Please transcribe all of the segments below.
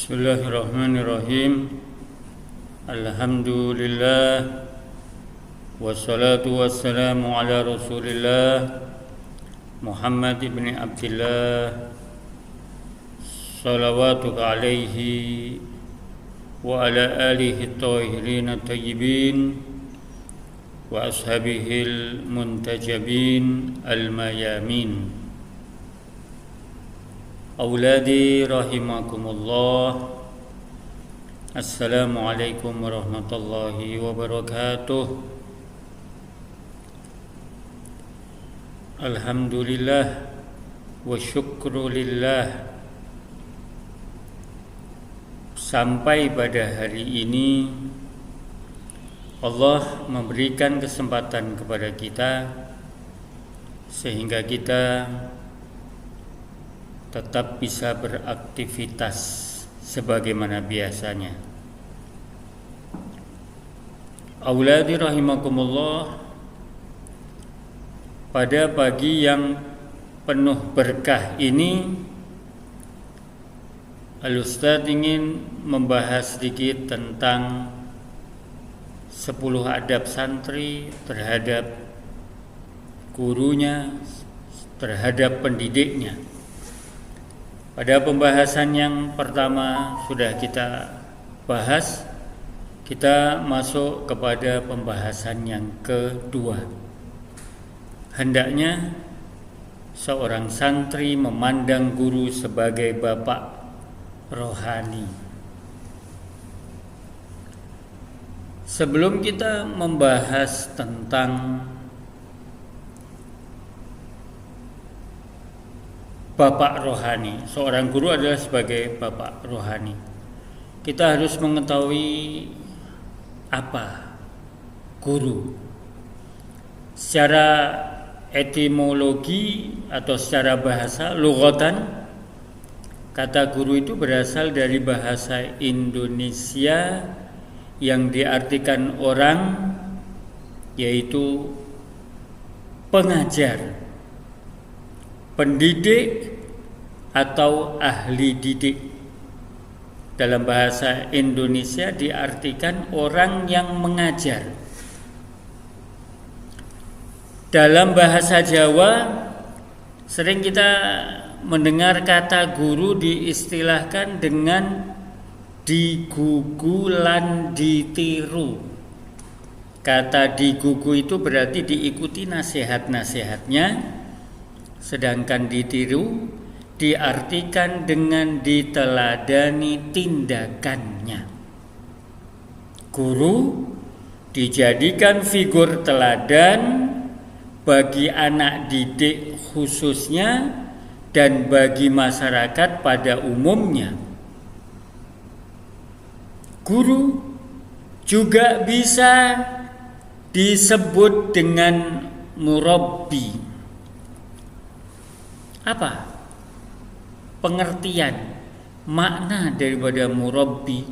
Bismillahirrahmanirrahim. Alhamdulillah. Wassalatu wassalamu ala Rasulillah Muhammad ibn Abdillah salawatuka alaihi wa ala alihi tahirin tayyibin wa ashabihil muntajabin al-mayamin. Auladi rahimakumullah. Assalamualaikum warahmatullahi wabarakatuh. Alhamdulillah wa syukrulillah. Sampai pada hari ini Allah memberikan kesempatan kepada kita sehingga kita tetap bisa beraktivitas sebagaimana biasanya. Auladi rahimakumullah, pada pagi yang penuh berkah ini Al-Ustaz ingin membahas sedikit tentang 10 adab santri terhadap gurunya, terhadap pendidiknya. Pada pembahasan yang pertama sudah kita bahas, kita masuk kepada pembahasan yang kedua. Hendaknya seorang santri memandang guru sebagai bapak rohani. Sebelum kita membahas tentang bapak rohani, seorang guru adalah sebagai bapak rohani, kita harus mengetahui apa guru. Secara etimologi atau secara bahasa, lughatan, kata guru itu berasal dari bahasa Indonesia yang diartikan orang, yaitu pengajar, pendidik atau ahli didik. Dalam bahasa Indonesia diartikan orang yang mengajar. Dalam bahasa Jawa sering kita mendengar kata guru diistilahkan dengan digugu lan ditiru. Kata digugu itu berarti diikuti nasihat-nasihatnya, sedangkan ditiru diartikan dengan diteladani tindakannya. Guru dijadikan figur teladan bagi anak didik khususnya dan bagi masyarakat pada umumnya. Guru juga bisa disebut dengan murabbi. Apa pengertian makna daripada murabbi?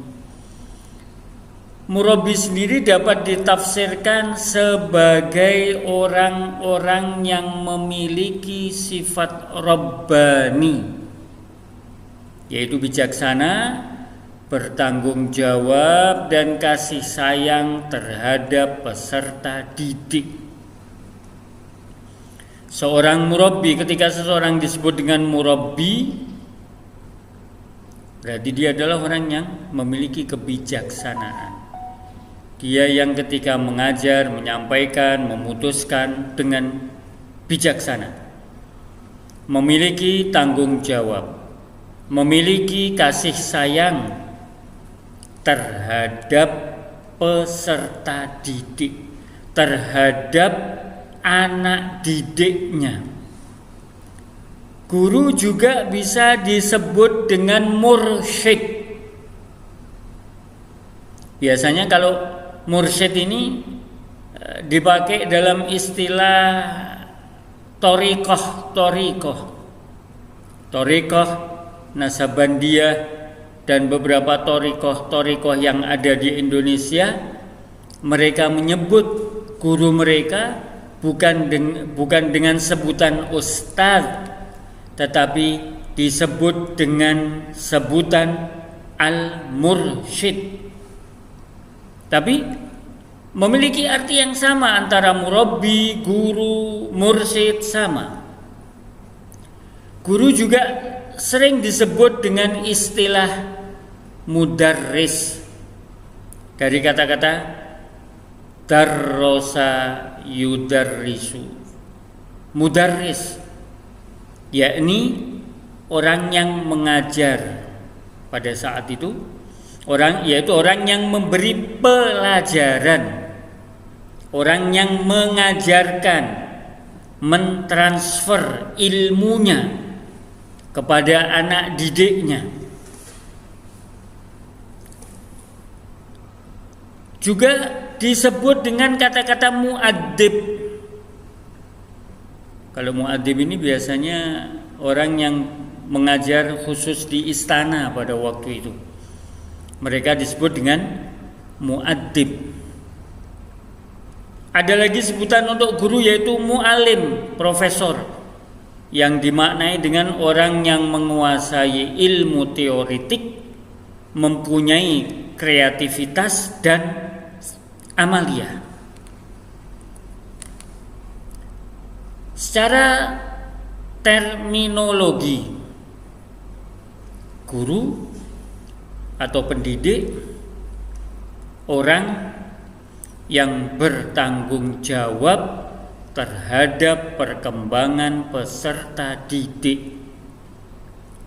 Murabbi sendiri dapat ditafsirkan sebagai orang-orang yang memiliki sifat rabbani, yaitu bijaksana, bertanggung jawab, dan kasih sayang terhadap peserta didik. Seorang murabbi, ketika seseorang disebut dengan murabbi, berarti dia adalah orang yang memiliki kebijaksanaan. Dia yang ketika mengajar, menyampaikan, memutuskan dengan bijaksana, memiliki tanggung jawab, memiliki kasih sayang terhadap peserta didik, terhadap anak didiknya. Guru juga bisa disebut dengan mursyid. Biasanya kalau mursyid ini dipakai dalam istilah Thariqah, Nasabandiyah, dan beberapa thariqah yang ada di Indonesia. Mereka menyebut guru mereka bukan dengan sebutan ustadz, tetapi disebut dengan sebutan al-mursyid. Tapi memiliki arti yang sama antara murabbi, guru, mursyid sama. Guru juga sering disebut dengan istilah mudarris dari kata-kata darrosa yudarrisu. Mudarris yakni orang yang mengajar pada saat itu, yaitu orang yang memberi pelajaran, orang yang mengajarkan, mentransfer ilmunya kepada anak didiknya. Juga disebut dengan kata-kata mu'addib. Kalau mu'addib ini biasanya orang yang mengajar khusus di istana pada waktu itu. Mereka disebut dengan mu'addib. Ada lagi sebutan untuk guru yaitu mu'alim, profesor, yang dimaknai dengan orang yang menguasai ilmu teoritik, mempunyai kreativitas dan amalia. Secara terminologi, guru atau pendidik orang yang bertanggung jawab terhadap perkembangan peserta didik.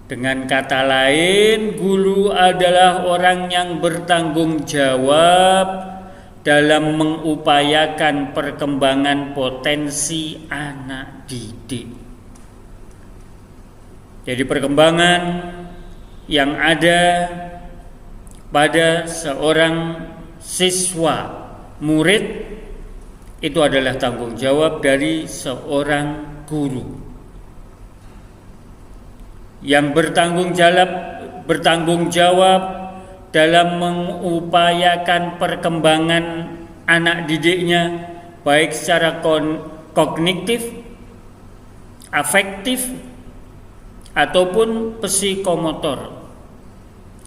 Dengan kata lain, guru adalah orang yang bertanggung jawab dalam mengupayakan perkembangan potensi anak didik. Jadi perkembangan yang ada pada seorang siswa, murid, itu adalah tanggung jawab dari seorang guru yang bertanggung jawab dalam mengupayakan perkembangan anak didiknya, baik secara kognitif, afektif, ataupun psikomotor,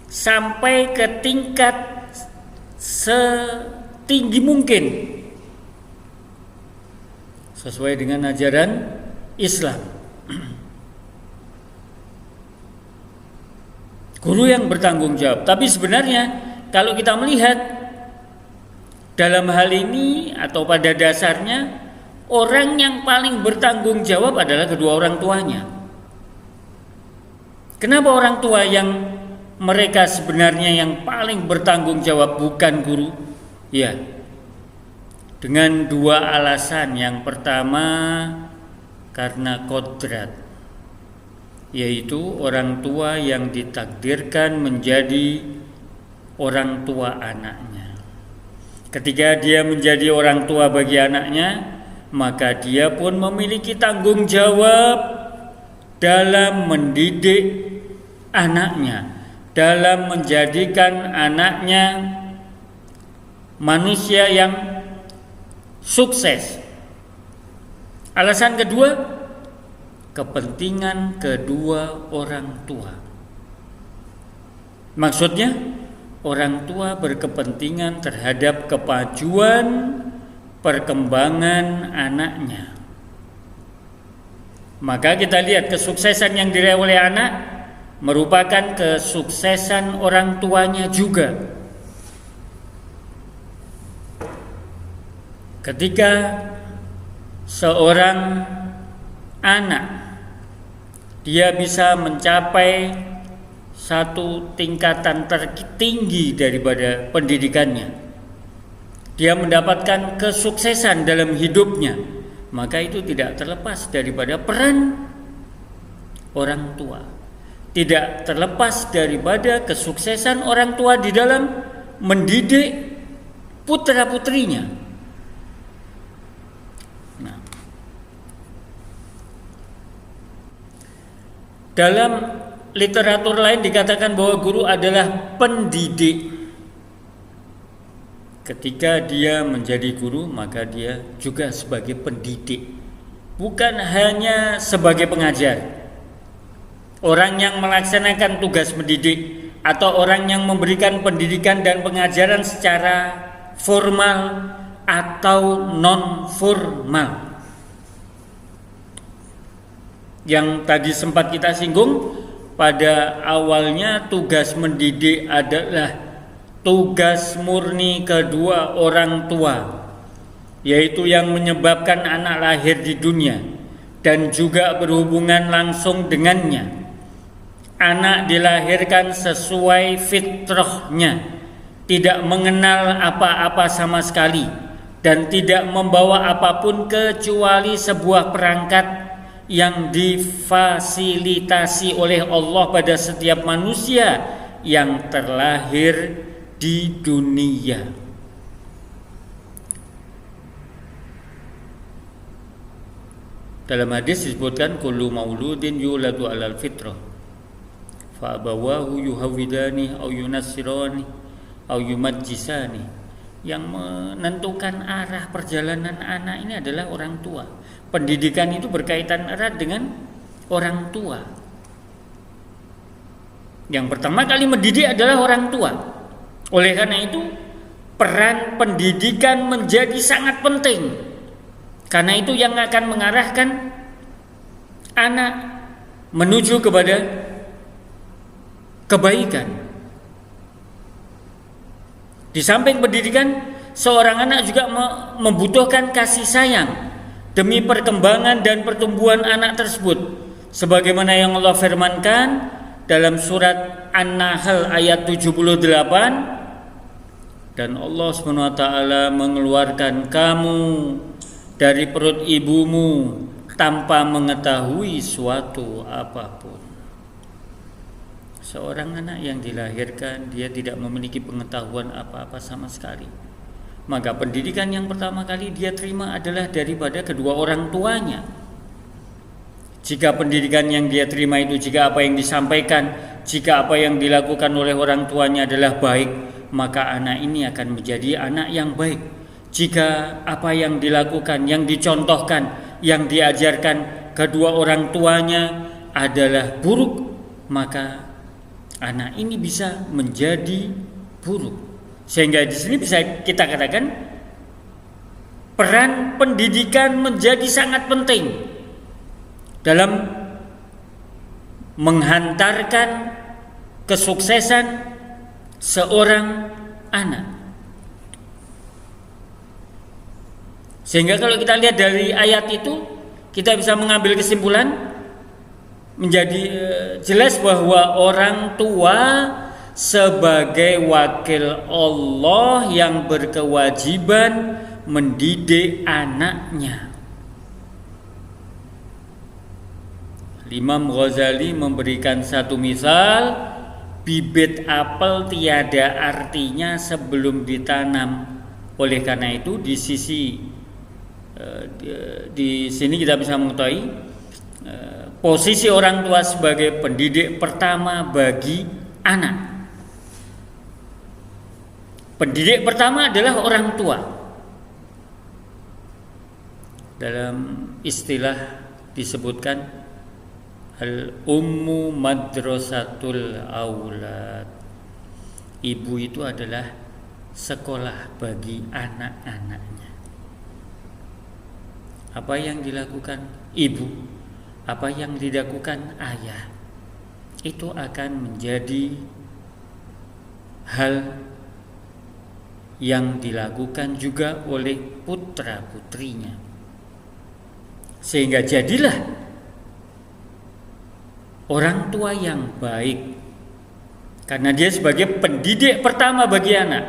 sampai ke tingkat setinggi mungkin sesuai dengan ajaran Islam. Guru yang bertanggung jawab. Tapi sebenarnya kalau kita melihat dalam hal ini atau pada dasarnya, orang yang paling bertanggung jawab adalah kedua orang tuanya. Kenapa orang tua yang mereka sebenarnya yang paling bertanggung jawab, bukan guru? Ya, dengan dua alasan. Yang pertama karena kodrat, yaitu orang tua yang ditakdirkan menjadi orang tua anaknya. Ketika dia menjadi orang tua bagi anaknya, maka dia pun memiliki tanggung jawab dalam mendidik anaknya, dalam menjadikan anaknya manusia yang sukses. Alasan kedua, kepentingan kedua orang tua. Maksudnya, orang tua berkepentingan terhadap kemajuan perkembangan anaknya. Maka kita lihat kesuksesan yang diraih oleh anak merupakan kesuksesan orang tuanya juga. Ketika seorang anak dia bisa mencapai satu tingkatan tertinggi daripada pendidikannya, dia mendapatkan kesuksesan dalam hidupnya, maka itu tidak terlepas daripada peran orang tua, tidak terlepas daripada kesuksesan orang tua di dalam mendidik putra-putrinya. Dalam literatur lain dikatakan bahwa guru adalah pendidik. Ketika dia menjadi guru, maka dia juga sebagai pendidik, bukan hanya sebagai pengajar. Orang yang melaksanakan tugas mendidik atau orang yang memberikan pendidikan dan pengajaran secara formal atau non formal. Yang tadi sempat kita singgung, pada awalnya tugas mendidik adalah tugas murni kedua orang tua, yaitu yang menyebabkan anak lahir di dunia dan juga berhubungan langsung dengannya. Anak dilahirkan sesuai fitrahnya, tidak mengenal apa-apa sama sekali dan tidak membawa apapun kecuali sebuah perangkat yang difasilitasi oleh Allah pada setiap manusia yang terlahir di dunia. Dalam hadis disebutkan kullu mauludin yuladu alal fitrah fa abawahu yuhawidani au yunassirani au yumajjisani. Yang menentukan arah perjalanan anak ini adalah orang tua. Pendidikan itu berkaitan erat dengan orang tua. Yang pertama kali mendidik adalah orang tua. Oleh karena itu, peran pendidikan menjadi sangat penting. Karena itu yang akan mengarahkan anak menuju kepada kebaikan. Di samping pendidikan, seorang anak juga membutuhkan kasih sayang demi perkembangan dan pertumbuhan anak tersebut. Sebagaimana yang Allah firmankan dalam surat An-Nahl ayat 78, dan Allah SWT mengeluarkan kamu dari perut ibumu tanpa mengetahui suatu apapun. Seorang anak yang dilahirkan, dia tidak memiliki pengetahuan apa-apa sama sekali. Maka pendidikan yang pertama kali dia terima adalah daripada kedua orang tuanya. Jika pendidikan yang dia terima itu, jika apa yang disampaikan, jika apa yang dilakukan oleh orang tuanya adalah baik, maka anak ini akan menjadi anak yang baik. Jika apa yang dilakukan, yang dicontohkan, yang diajarkan kedua orang tuanya adalah buruk, maka anak ini bisa menjadi buruk. Sehingga di sini bisa kita katakan peran pendidikan menjadi sangat penting dalam menghantarkan kesuksesan seorang anak. Sehingga kalau kita lihat dari ayat itu, kita bisa mengambil kesimpulan menjadi jelas bahwa orang tua sebagai wakil Allah yang berkewajiban mendidik anaknya. Imam Ghazali memberikan satu misal, bibit apel tiada artinya sebelum ditanam. Oleh karena itu di sini kita bisa mengetahui posisi orang tua sebagai pendidik pertama bagi anak. Pendidik pertama adalah orang tua. Dalam istilah disebutkan al-ummu madrasatul aulad. Ibu itu adalah sekolah bagi anak-anaknya. Apa yang dilakukan ibu, apa yang dilakukan ayah, itu akan menjadi hal yang dilakukan juga oleh putra-putrinya. Sehingga jadilah orang tua yang baik, karena dia sebagai pendidik pertama bagi anak.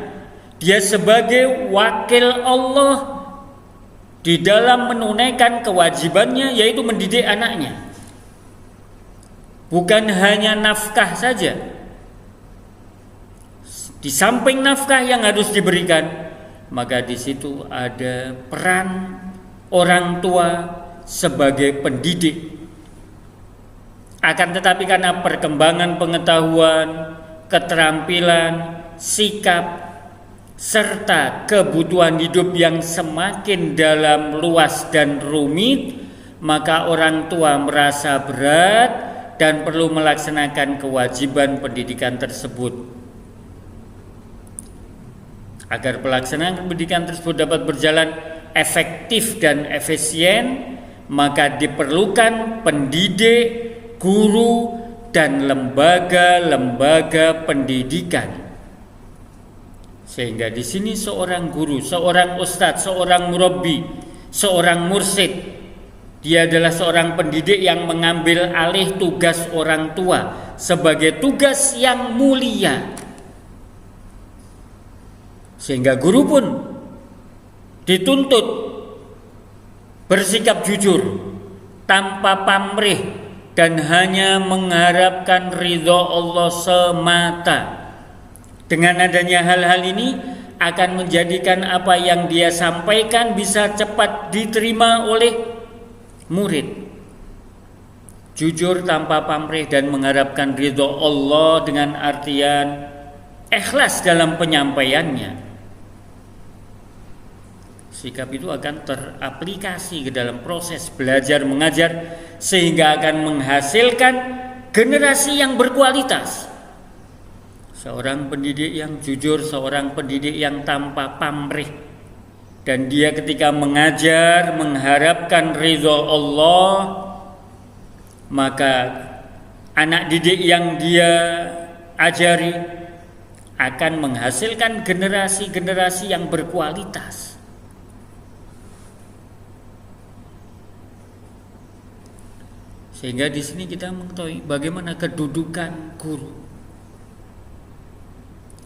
Dia sebagai wakil Allah di dalam menunaikan kewajibannya, yaitu mendidik anaknya. Bukan hanya nafkah saja. Di samping nafkah yang harus diberikan, maka di situ ada peran orang tua sebagai pendidik. Akan tetapi karena perkembangan pengetahuan, keterampilan, sikap, serta kebutuhan hidup yang semakin dalam, luas dan rumit, maka orang tua merasa berat dan perlu melaksanakan kewajiban pendidikan tersebut. Agar pelaksanaan pendidikan tersebut dapat berjalan efektif dan efisien, maka diperlukan pendidik, guru, dan lembaga-lembaga pendidikan. Sehingga di sini seorang guru, seorang ustadz, seorang murabbi, seorang mursyid, dia adalah seorang pendidik yang mengambil alih tugas orang tua sebagai tugas yang mulia. Sehingga guru pun dituntut bersikap jujur, tanpa pamrih, dan hanya mengharapkan ridho Allah semata. Dengan adanya hal-hal ini akan menjadikan apa yang dia sampaikan bisa cepat diterima oleh murid. Jujur tanpa pamrih dan mengharapkan ridho Allah dengan artian ikhlas dalam penyampaiannya. Sikap itu akan teraplikasi ke dalam proses belajar mengajar sehingga akan menghasilkan generasi yang berkualitas. Seorang pendidik yang jujur, seorang pendidik yang tanpa pamrih, dan dia ketika mengajar mengharapkan ridho Allah, maka anak didik yang dia ajari akan menghasilkan generasi-generasi yang berkualitas. Sehingga di sini kita mengetahui bagaimana kedudukan guru.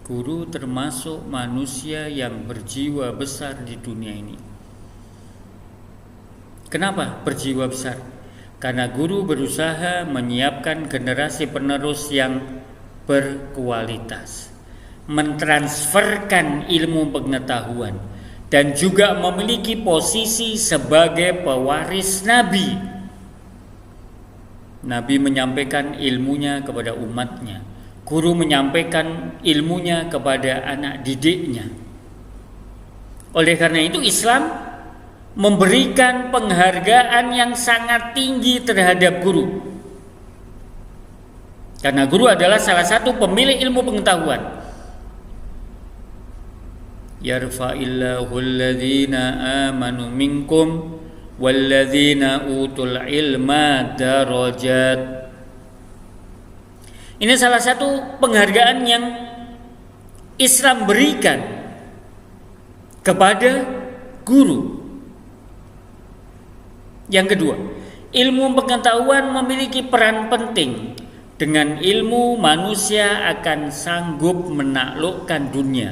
Guru termasuk manusia yang berjiwa besar di dunia ini. Kenapa berjiwa besar? Karena guru berusaha menyiapkan generasi penerus yang berkualitas, mentransferkan ilmu pengetahuan, dan juga memiliki posisi sebagai pewaris Nabi. Nabi menyampaikan ilmunya kepada umatnya, guru menyampaikan ilmunya kepada anak didiknya. Oleh karena itu Islam memberikan penghargaan yang sangat tinggi terhadap guru, karena guru adalah salah satu pemilik ilmu pengetahuan. Yarfa'illahu alladhina amanu minkum walladzina utul ilma darajat. Ini salah satu penghargaan yang Islam berikan kepada guru. Yang kedua, ilmu pengetahuan memiliki peran penting. Dengan ilmu manusia akan sanggup menaklukkan dunia.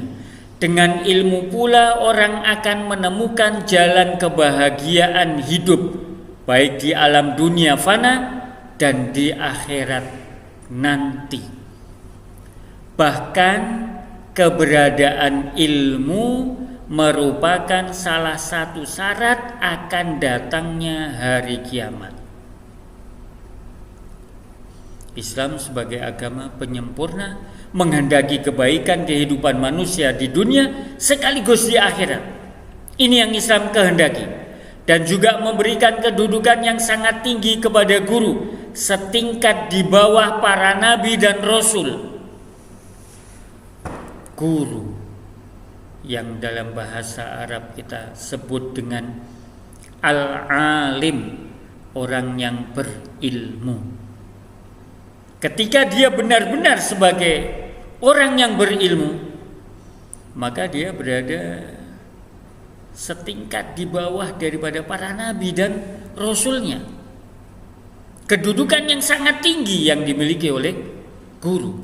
Dengan ilmu pula orang akan menemukan jalan kebahagiaan hidup, baik di alam dunia fana dan di akhirat nanti. Bahkan keberadaan ilmu merupakan salah satu syarat akan datangnya hari kiamat. Islam sebagai agama penyempurna menghendaki kebaikan kehidupan manusia di dunia sekaligus di akhirat. Ini yang Islam kehendaki, dan juga memberikan kedudukan yang sangat tinggi kepada guru, setingkat di bawah para nabi dan rasul. Guru yang dalam bahasa Arab kita sebut dengan al-alim, orang yang berilmu. Ketika dia benar-benar sebagai orang yang berilmu, maka dia berada setingkat di bawah daripada para nabi dan rasulnya. Kedudukan yang sangat tinggi yang dimiliki oleh guru,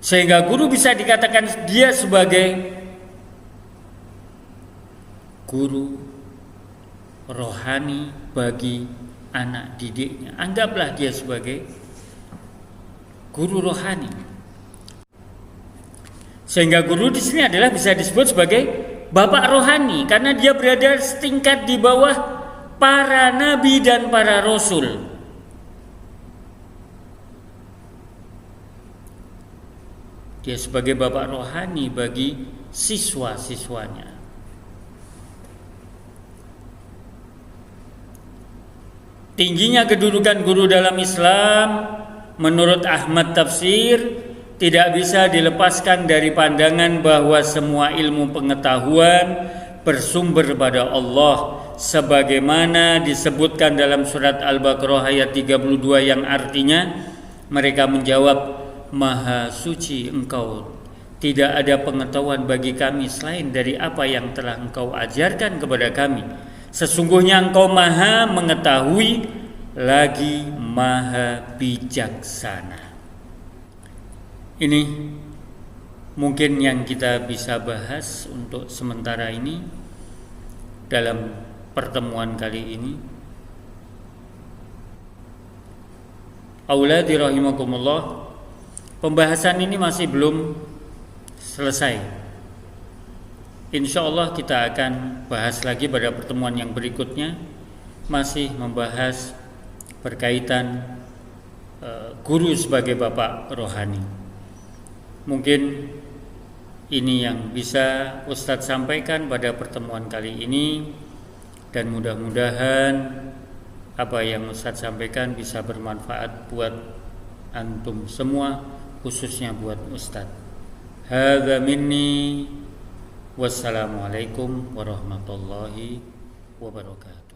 sehingga guru bisa dikatakan dia sebagai guru rohani bagi anak didiknya. Anggaplah dia sebagai guru rohani. Sehingga guru di sini adalah bisa disebut sebagai bapak rohani, karena dia berada setingkat di bawah para nabi dan para rasul. Dia sebagai bapak rohani bagi siswa-siswanya. Tingginya kedudukan guru dalam Islam menurut Ahmad Tafsir tidak bisa dilepaskan dari pandangan bahwa semua ilmu pengetahuan bersumber pada Allah, sebagaimana disebutkan dalam surat Al-Baqarah ayat 32 yang artinya mereka menjawab, Maha suci Engkau, tidak ada pengetahuan bagi kami selain dari apa yang telah Engkau ajarkan kepada kami. Sesungguhnya Engkau Maha mengetahui lagi Maha bijaksana. Ini mungkin yang kita bisa bahas untuk sementara ini dalam pertemuan kali ini. Auladi rahimakumullah, pembahasan ini masih belum selesai. Insya Allah kita akan bahas lagi pada pertemuan yang berikutnya, masih membahas berkaitan guru sebagai bapak rohani. Mungkin ini yang bisa Ustadz sampaikan pada pertemuan kali ini, dan mudah-mudahan apa yang Ustadz sampaikan bisa bermanfaat buat antum semua, khususnya buat Ustadz. Hadza minni, wassalamualaikum warahmatullahi wabarakatuh.